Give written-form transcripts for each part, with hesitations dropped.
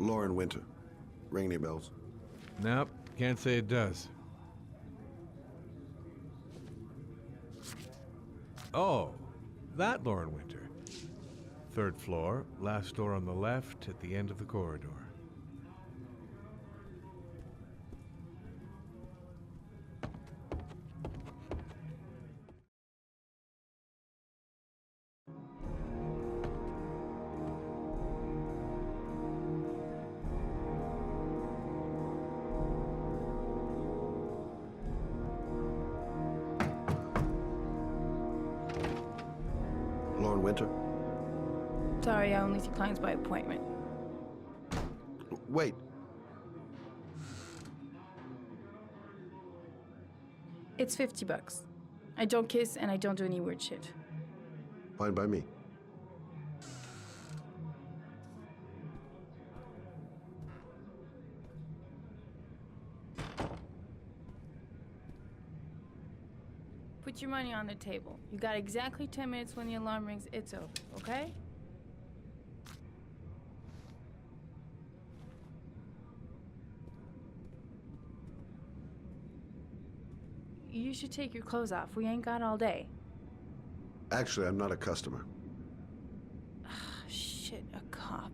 Lauren Winter. Ring any bells? Nope, can't say it does. Oh, that Lauren Winter. 3rd floor, last door on the left at the end of the corridor. Lauren Winter? Sorry, I only see clients by appointment. Wait. It's $50. I don't kiss and I don't do any weird shit. Fine by me. Put your money on the table. You got exactly 10 minutes. When the alarm rings, it's over, okay? You should take your clothes off. We ain't got all day. Actually, I'm not a customer. Shit, a cop.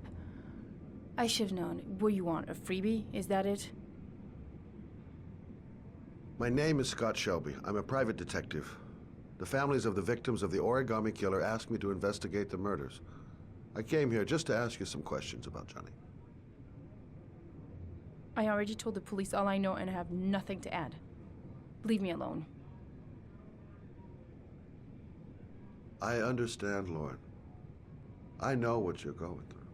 I should've known. What do you want, a freebie? Is that it? My name is Scott Shelby. I'm a private detective. The families of the victims of the origami killer asked me to investigate the murders. I came here just to ask you some questions about Johnny. I already told the police all I know and I have nothing to add. Leave me alone. I understand, Lauren. I know what you're going through.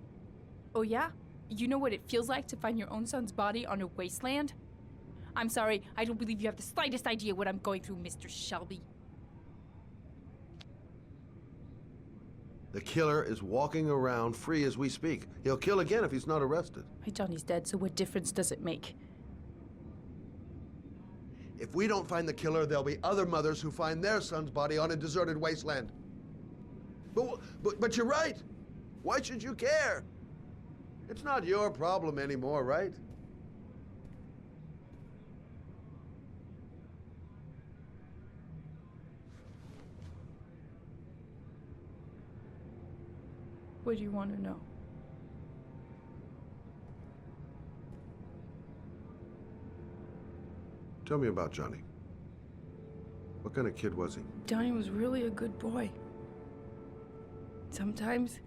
Oh yeah? You know what it feels like to find your own son's body on a wasteland? I'm sorry, I don't believe you have the slightest idea what I'm going through, Mr. Shelby. The killer is walking around free as we speak. He'll kill again if he's not arrested. My Johnny's dead, so what difference does it make? If we don't find the killer, there'll be other mothers who find their son's body on a deserted wasteland. But you're right. Why should you care? It's not your problem anymore, right? What do you want to know? Tell me about Johnny. What kind of kid was he? Johnny was really a good boy. Sometimes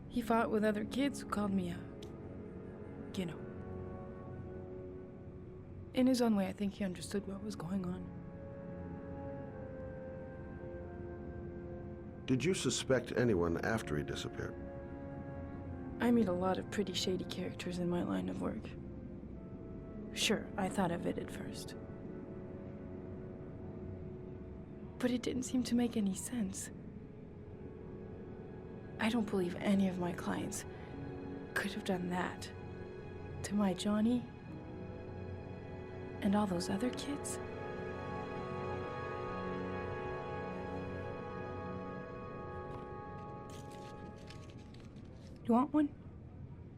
he fought with other kids who called me a, In his own way, I think he understood what was going on. Did you suspect anyone after he disappeared? I meet a lot of pretty shady characters in my line of work. Sure, I thought of it at first. But it didn't seem to make any sense. I don't believe any of my clients could have done that to my Johnny and all those other kids. You want one?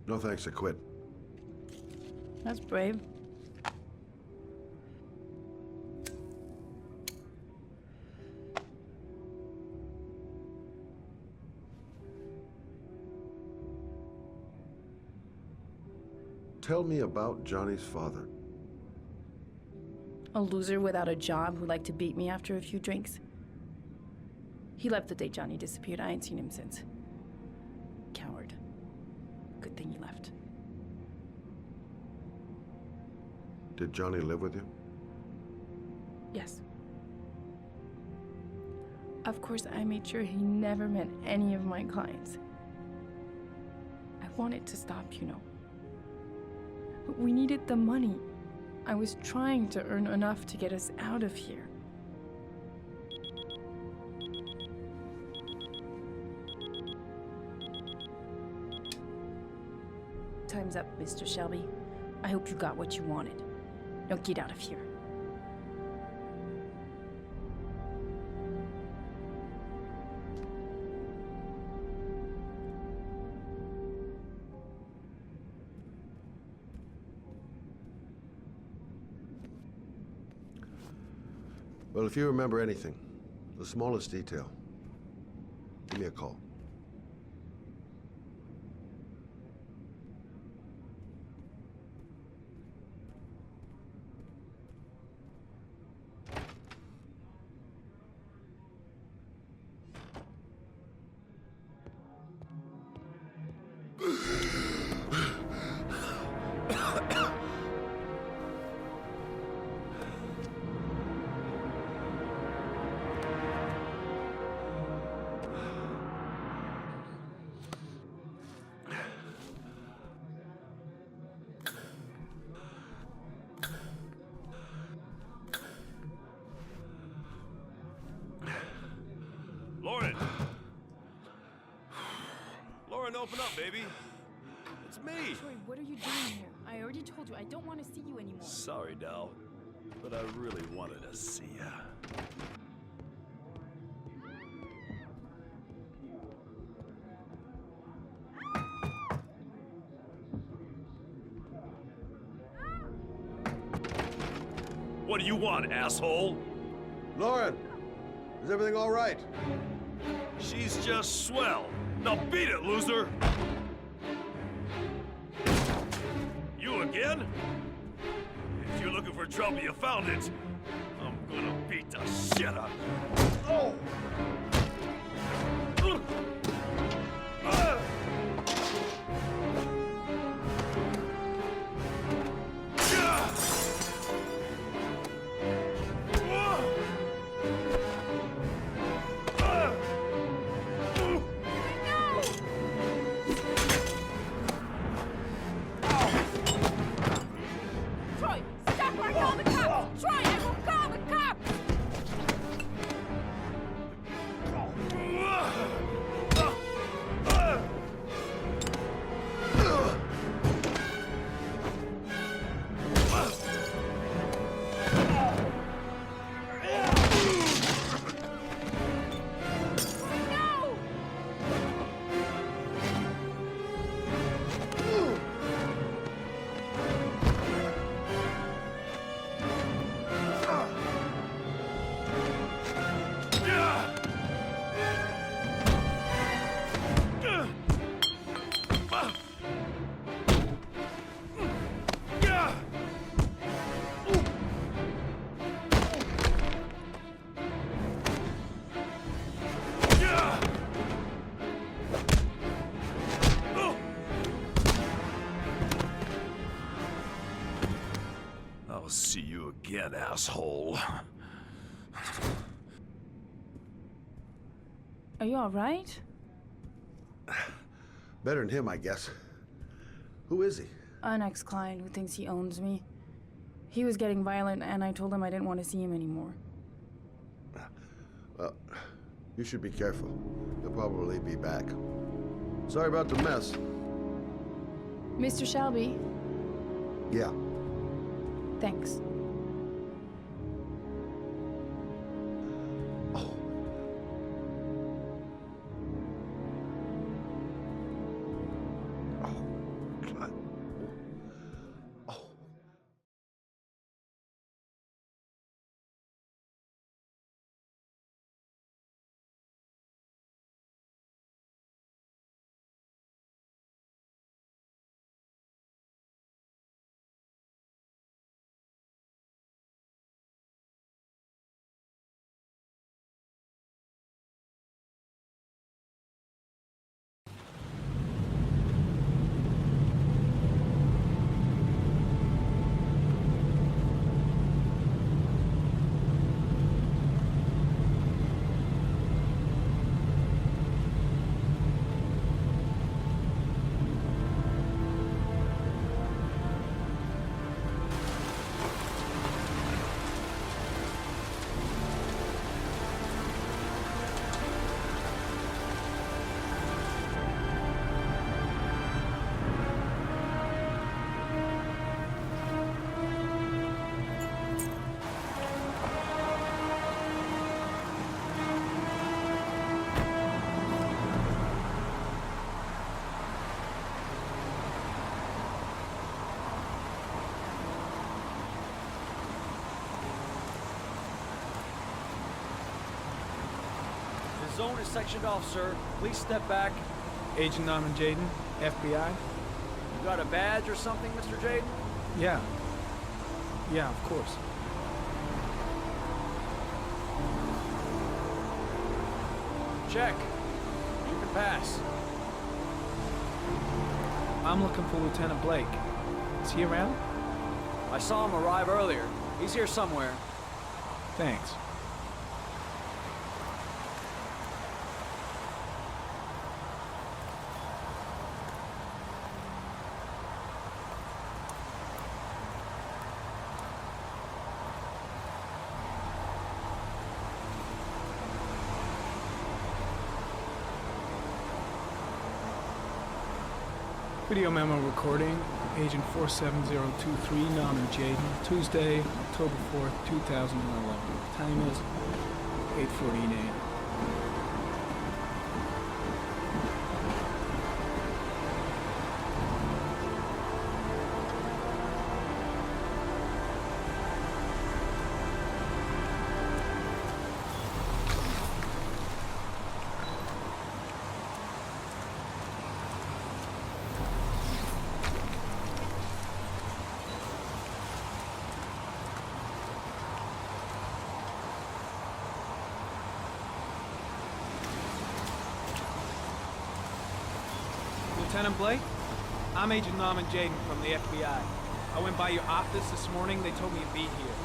No thanks, I quit. That's brave. Tell me about Johnny's father. A loser without a job who liked to beat me after a few drinks. He left the day Johnny disappeared. I ain't seen him since. Coward. Good thing he left. Did Johnny live with you? Yes. Of course, I made sure he never met any of my clients. I wanted to stop, But we needed the money. I was trying to earn enough to get us out of here. Time's up, Mr. Shelby. I hope you got what you wanted. Now get out of here. Well, if you remember anything, the smallest detail, give me a call. Lauren! Lauren, open up, baby. It's me. Troy, what are you doing here? I already told you I don't want to see you anymore. Sorry, Dal, but I really wanted to see ya. What do you want, asshole? Lauren, is everything all right? She's just swell. Now beat it, loser! You again? If you're looking for trouble, you found it. I'm gonna beat the shit out of you. Oh! Troy, stop or I'll call the cops! Troy, I will call the cops! No! I'll see you again, asshole. Are you all right? Better than him, I guess. Who is he? An ex-client who thinks he owns me. He was getting violent, and I told him I didn't want to see him anymore. Well, you should be careful. He'll probably be back. Sorry about the mess. Mr. Shelby, Yeah. thanks. zone is sectioned off, sir. Please step back. Agent Norman Jaden, FBI? You got a badge or something, Mr. Jaden? Yeah. Yeah, of course. Check. You can pass. I'm looking for Lieutenant Blake. Is he around? I saw him arrive earlier. He's here somewhere. Thanks. Video memo recording, Agent 47023, Norman Jaden, Tuesday, October 4th, 2011. Time is 8:14 a.m. Lieutenant Blake? I'm Agent Norman Jaden from the FBI. I went by your office this morning. They told me you'd be here.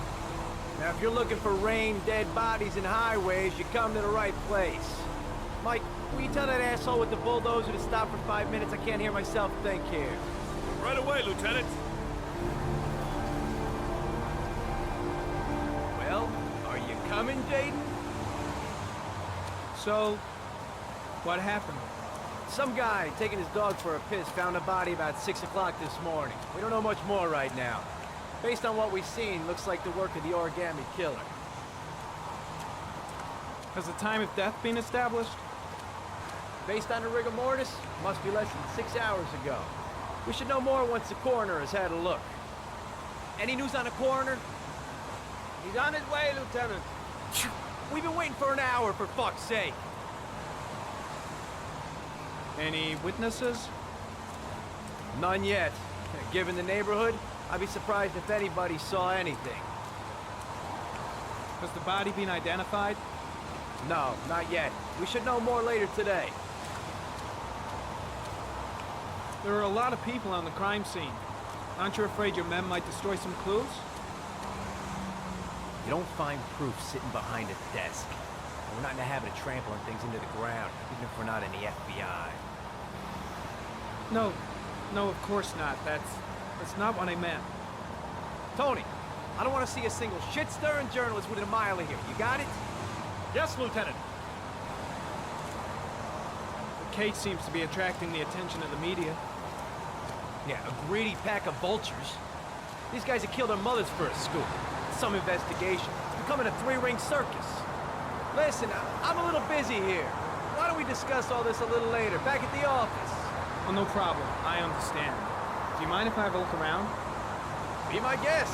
Now, if you're looking for rain, dead bodies, and highways, you come to the right place. Mike, will you tell that asshole with the bulldozer to stop for 5 minutes? I can't hear myself think here. Right away, Lieutenant. Well, are you coming, Jaden? So, what happened? Some guy taking his dog for a piss found a body about 6 o'clock this morning. We don't know much more right now. Based on what we've seen, looks like the work of the origami killer. Has the time of death been established? Based on the rigor mortis, must be less than 6 hours ago. We should know more once the coroner has had a look. Any news on the coroner? He's on his way, Lieutenant. We've been waiting for an hour, for fuck's sake. Any witnesses? None yet. Given the neighborhood, I'd be surprised if anybody saw anything. Has the body been identified? No, not yet. We should know more later today. There are a lot of people on the crime scene. Aren't you afraid your men might destroy some clues? You don't find proof sitting behind a desk. We're not in the habit of trampling things into the ground, even if we're not in the FBI. No, of course not. That's not what I meant. Tony, I don't want to see a single shit-stirring journalist within a mile of here. You got it? Yes, Lieutenant. The case seems to be attracting the attention of the media. Yeah, a greedy pack of vultures. These guys have killed their mothers for a scoop. Some investigation. It's becoming a three-ring circus. Listen, I'm a little busy here. Why don't we discuss all this a little later, back at the office? Oh, no problem. I understand. Do you mind if I have a look around? Be my guest.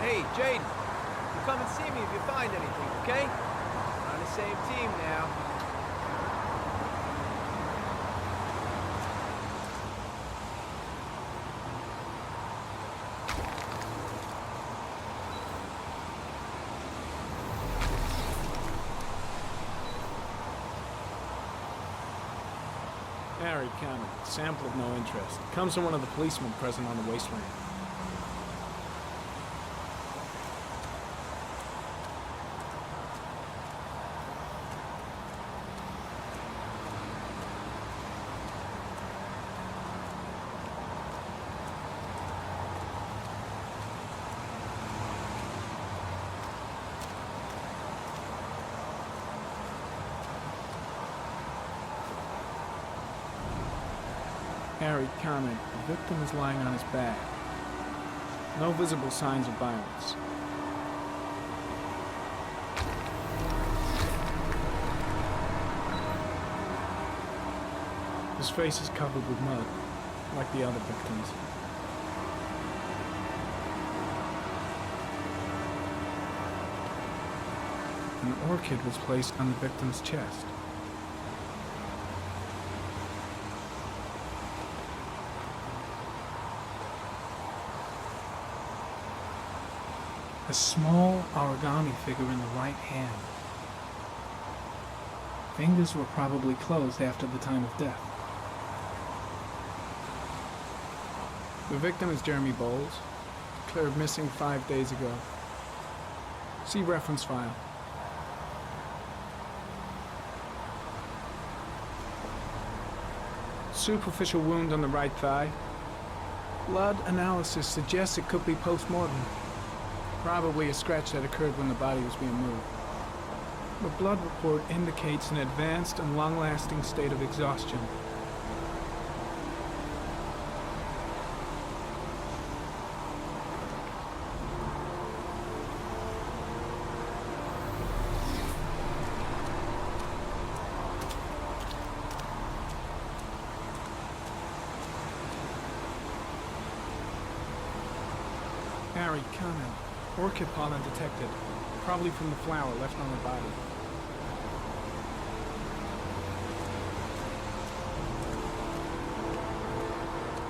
Hey, Jaden, you come and see me if you find anything, okay? We're on the same team now. Harry County. Sample of no interest. Comes from one of the policemen present on the wasteland. Harry comment. The victim is lying on his back. No visible signs of violence. His face is covered with mud, like the other victims. an orchid was placed on the victim's chest. A small origami figure in the right hand. Fingers were probably closed after the time of death. The victim is Jeremy Bowles, declared missing 5 days ago. See reference file. Superficial wound on the right thigh. Blood analysis suggests it could be post-mortem. Probably a scratch that occurred when the body was being moved. The blood report indicates an advanced and long-lasting state of exhaustion. Harry, comment. Orchid pollen detected, probably from the flower left on the body.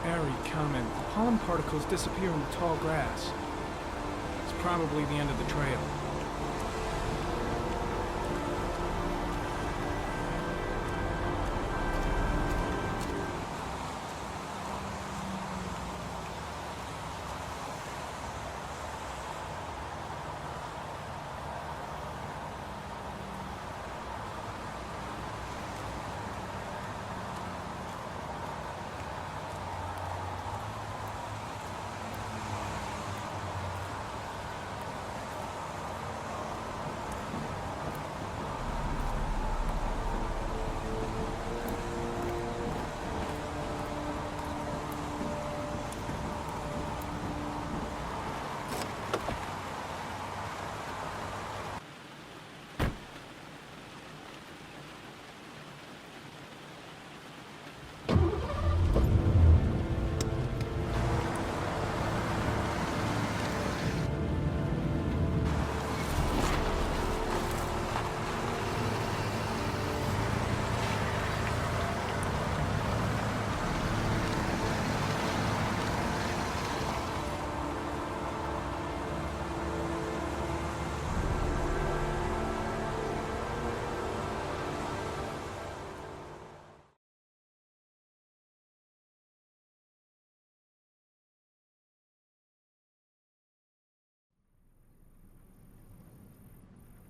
Harry, comment. The pollen particles disappear in the tall grass. It's probably the end of the trail.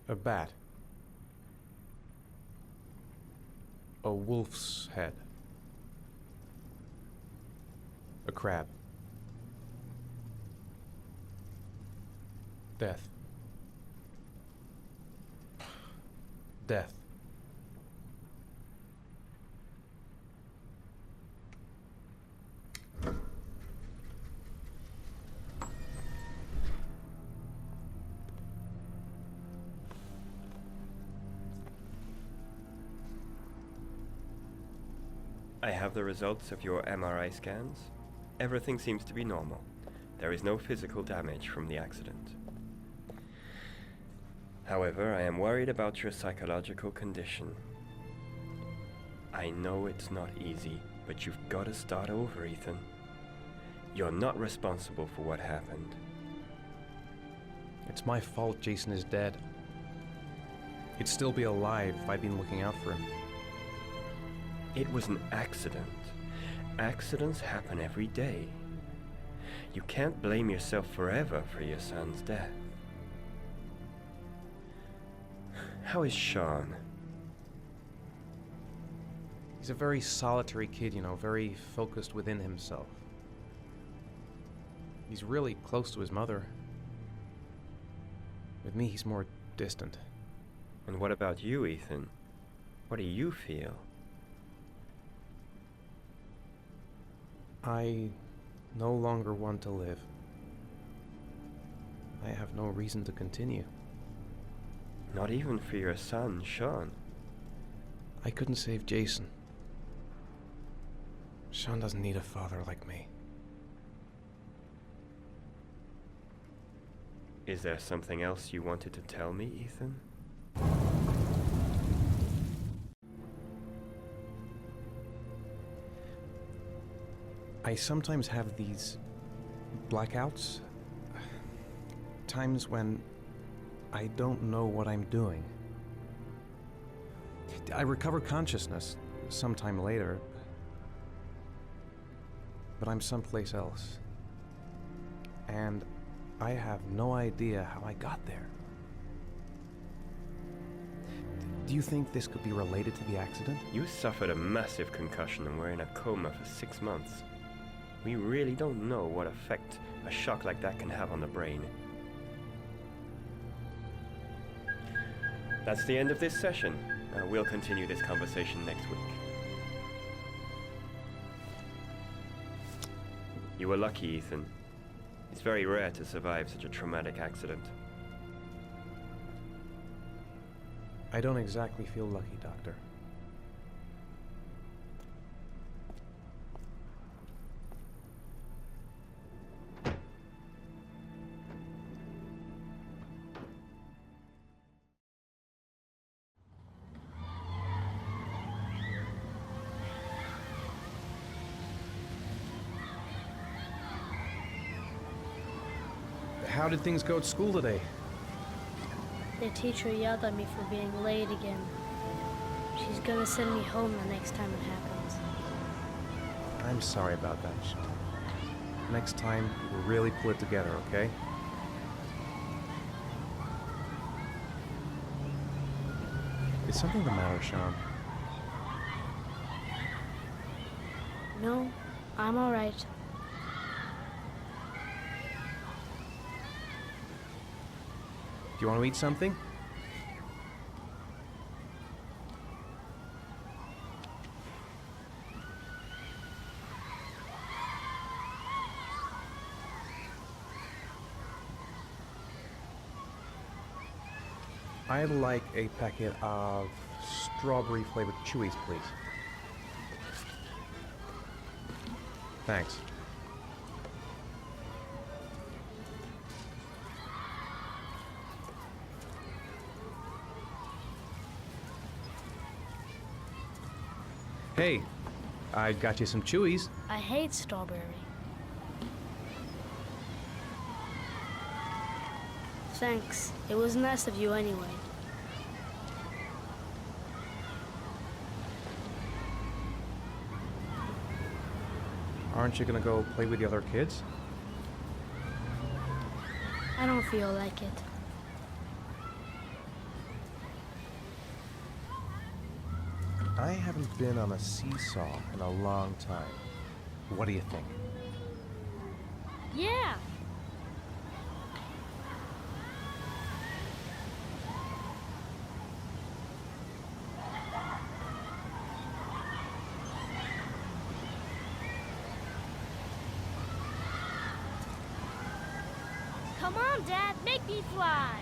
A bat. A wolf's head. A crab. Death. Death. I have the results of your MRI scans. Everything seems to be normal. There is no physical damage from the accident. However, I am worried about your psychological condition. I know it's not easy, but you've got to start over, Ethan. You're not responsible for what happened. It's my fault Jason is dead. He'd still be alive if I'd been looking out for him. It was an accident. Accidents happen every day. You can't blame yourself forever for your son's death. How is Sean? He's a very solitary kid, you know, very focused within himself. He's really close to his mother. With me, he's more distant. And what about you, Ethan? What do you feel? I no longer want to live. I have no reason to continue. Not even for your son, Sean. I couldn't save Jason. Sean doesn't need a father like me. Is there something else you wanted to tell me, Ethan? I sometimes have these blackouts. Times when I don't know what I'm doing. I recover consciousness sometime later, but I'm someplace else. And I have no idea how I got there. Do you think this could be related to the accident? You suffered a massive concussion and were in a coma for 6 months. We really don't know what effect a shock like that can have on the brain. That's the end of this session. We'll continue this conversation next week. You were lucky, Ethan. It's very rare to survive such a traumatic accident. I don't exactly feel lucky, Doctor. How did things go at school today? The teacher yelled at me for being late again. She's gonna send me home the next time it happens. I'm sorry about that. Next time, we'll really pull it together, okay? Is something the matter, Sean? No, I'm all right. Do you want to eat something? I'd like a packet of strawberry-flavored Chewies, please. Thanks. Hey, I got you some Chewies. I hate strawberry. Thanks. It was nice of you anyway. Aren't you gonna go play with the other kids? I don't feel like it. I haven't been on a seesaw in a long time. What do you think? Yeah! Come on, Dad, make me fly.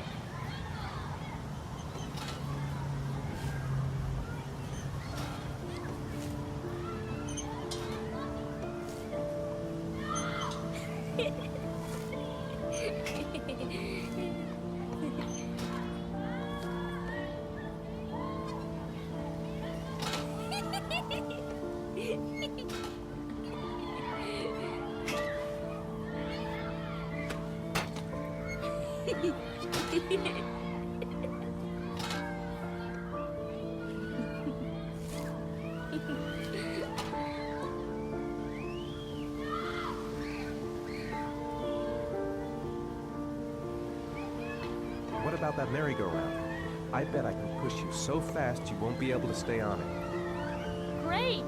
What about that merry-go-round? I bet I can push you so fast you won't be able to stay on it. Great!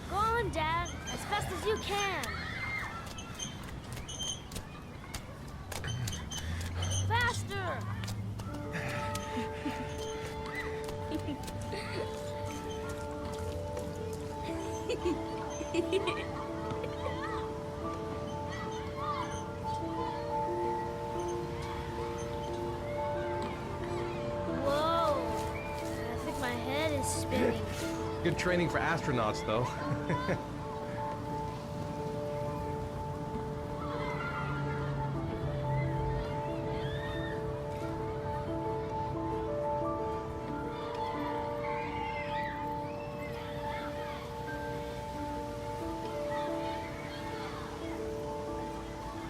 Go on, Dad, as fast as you can. Faster! Whoa! is spinning. Good training for astronauts, though.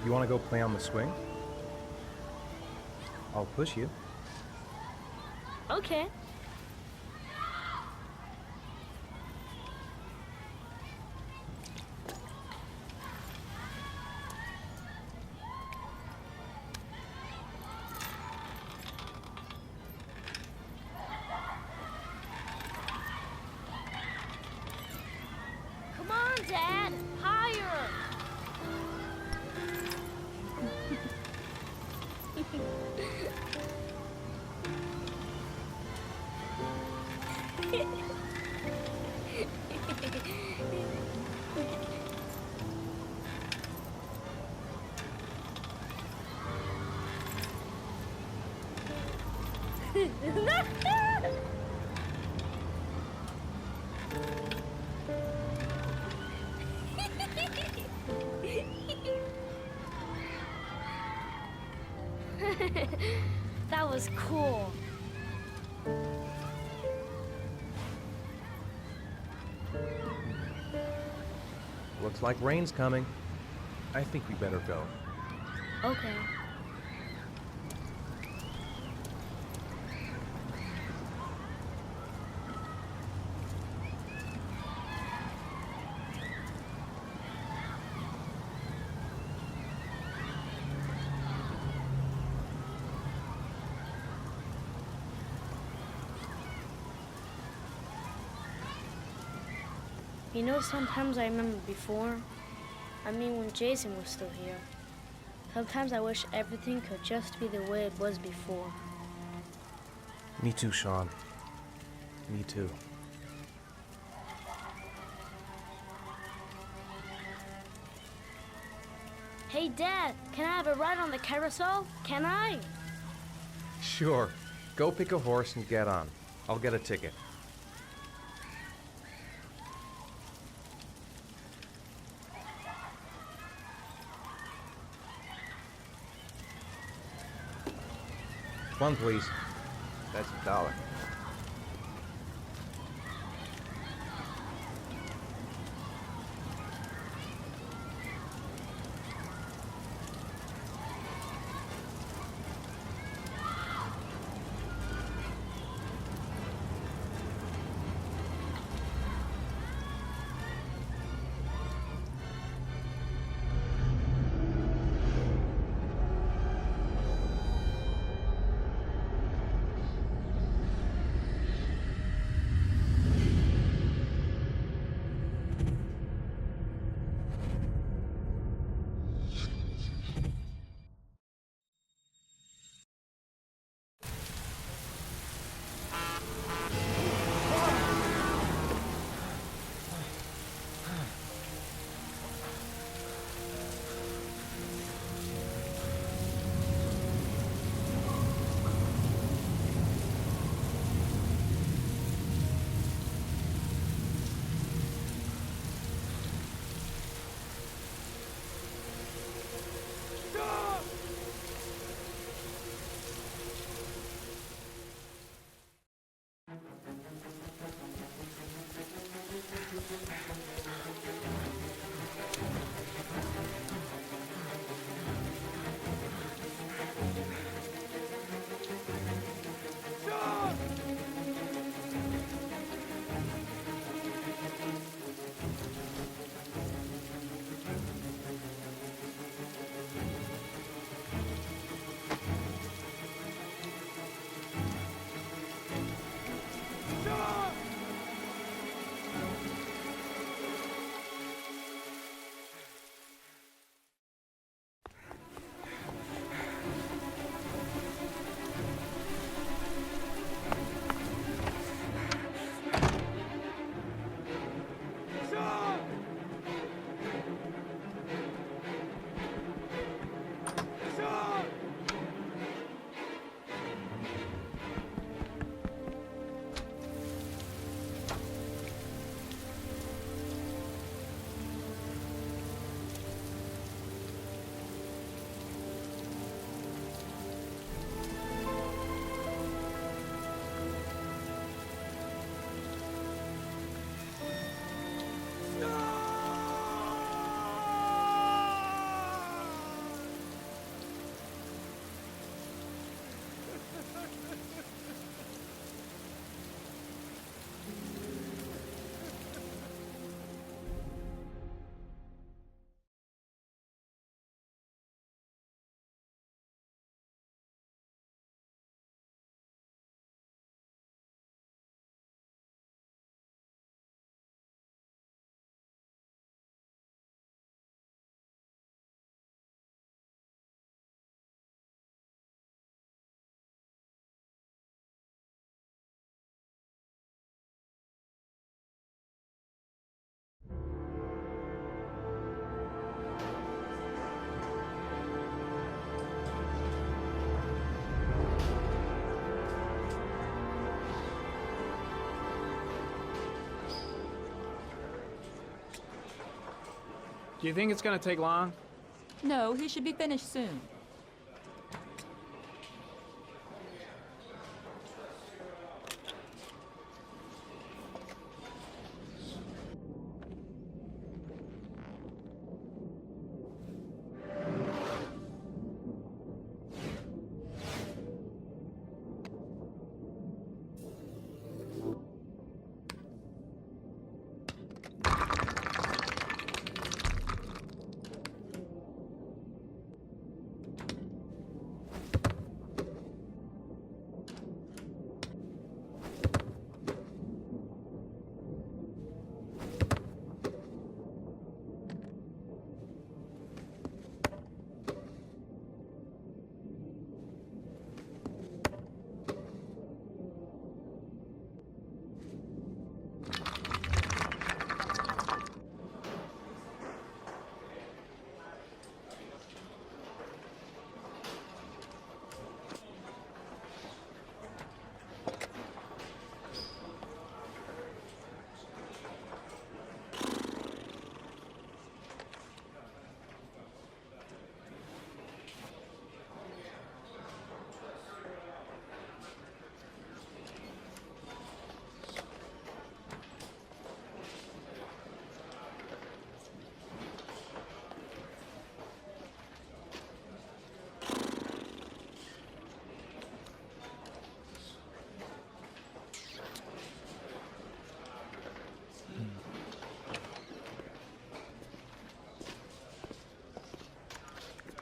You want to go play on the swing? I'll push you. Okay. Come on, Dad! Higher! That was cool. Looks like rain's coming. I think we better go. Okay. You know, sometimes I remember before. I mean, when Jason was still here. Sometimes I wish everything could just be the way it was before. Me too, Sean. Me too. Hey, Dad, can I have a ride on the carousel? Can I? Sure. Go pick a horse and get on. I'll get a ticket. One, please. That's $1. Do you think it's gonna take long? No, he should be finished soon.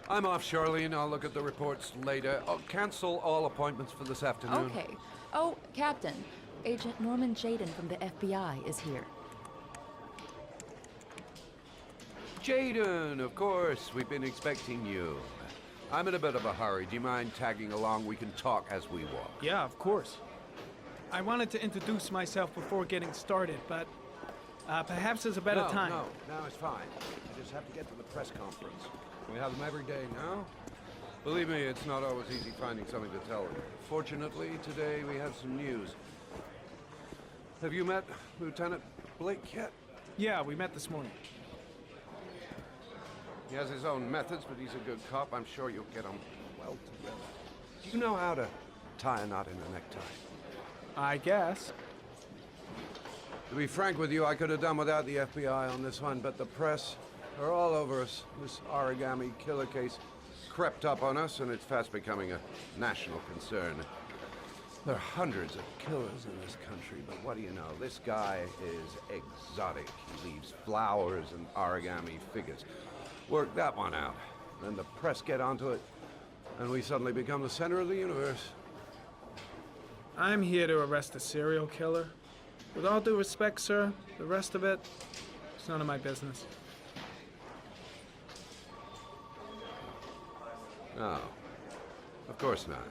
I'm off, Charlene. I'll look at the reports later. I'll cancel all appointments for this afternoon. Okay. Oh, Captain. Agent Norman Jaden from the FBI is here. Jaden, of course. We've been expecting you. I'm in a bit of a hurry. Do you mind tagging along? We can talk as we walk. Yeah, of course. I wanted to introduce myself before getting started, but perhaps there's a better time. No, it's fine. I just have to get to the press conference. We have them every day now. Believe me, it's not always easy finding something to tell them. Fortunately, today we have some news. Have you met Lieutenant Blake yet? Yeah, we met this morning. He has his own methods, but he's a good cop. I'm sure you'll get on well together. Do you know how to tie a knot in a necktie? I guess. To be frank with you, I could have done without the FBI on this one, but the press are all over us. This origami killer case crept up on us, and it's fast becoming a national concern. There are hundreds of killers in this country, but what do you know? This guy is exotic. He leaves flowers and origami figures. Work that one out. Then the press get onto it, and we suddenly become the center of the universe. I'm here to arrest a serial killer. With all due respect, sir, the rest of it, it's none of my business. No, of course not.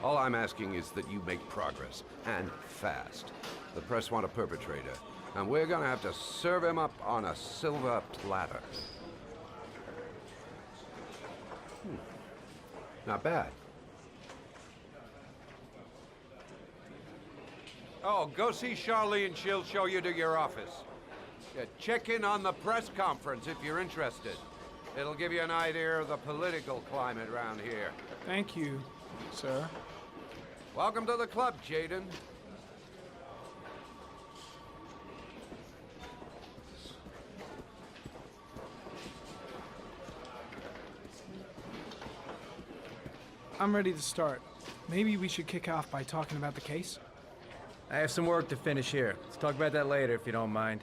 All I'm asking is that you make progress, and fast. The press want a perpetrator, and we're gonna have to serve him up on a silver platter. Not bad. Oh, go see Charlene. She'll show you to your office. Yeah, check in on the press conference if you're interested. It'll give you an idea of the political climate around here. Thank you, sir. Welcome to the club, Jaden. I'm ready to start. Maybe we should kick off by talking about the case? I have some work to finish here. Let's talk about that later if you don't mind.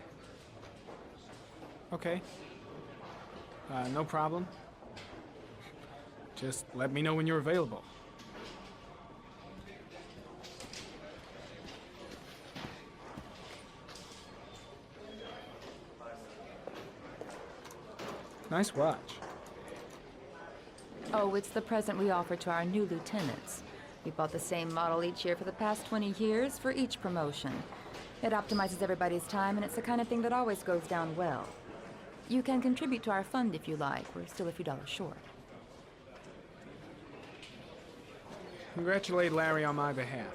Okay. No problem. Just let me know when you're available. Nice watch. Oh, it's the present we offer to our new lieutenants. We bought the same model each year for the past 20 years for each promotion. It optimizes everybody's time, and it's the kind of thing that always goes down well. You can contribute to our fund if you like. We're still a few dollars short. Congratulate Larry on my behalf.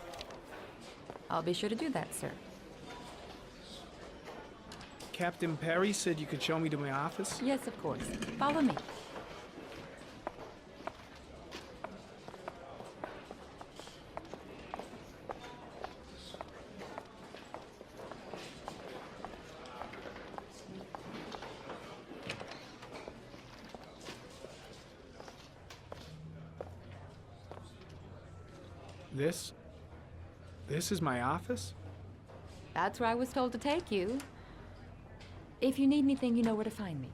I'll be sure to do that, sir. Captain Perry said you could show me to my office? Yes, of course. Follow me. This is my office? That's where I was told to take you. If you need anything, you know where to find me.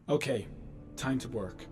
Okay, time to work.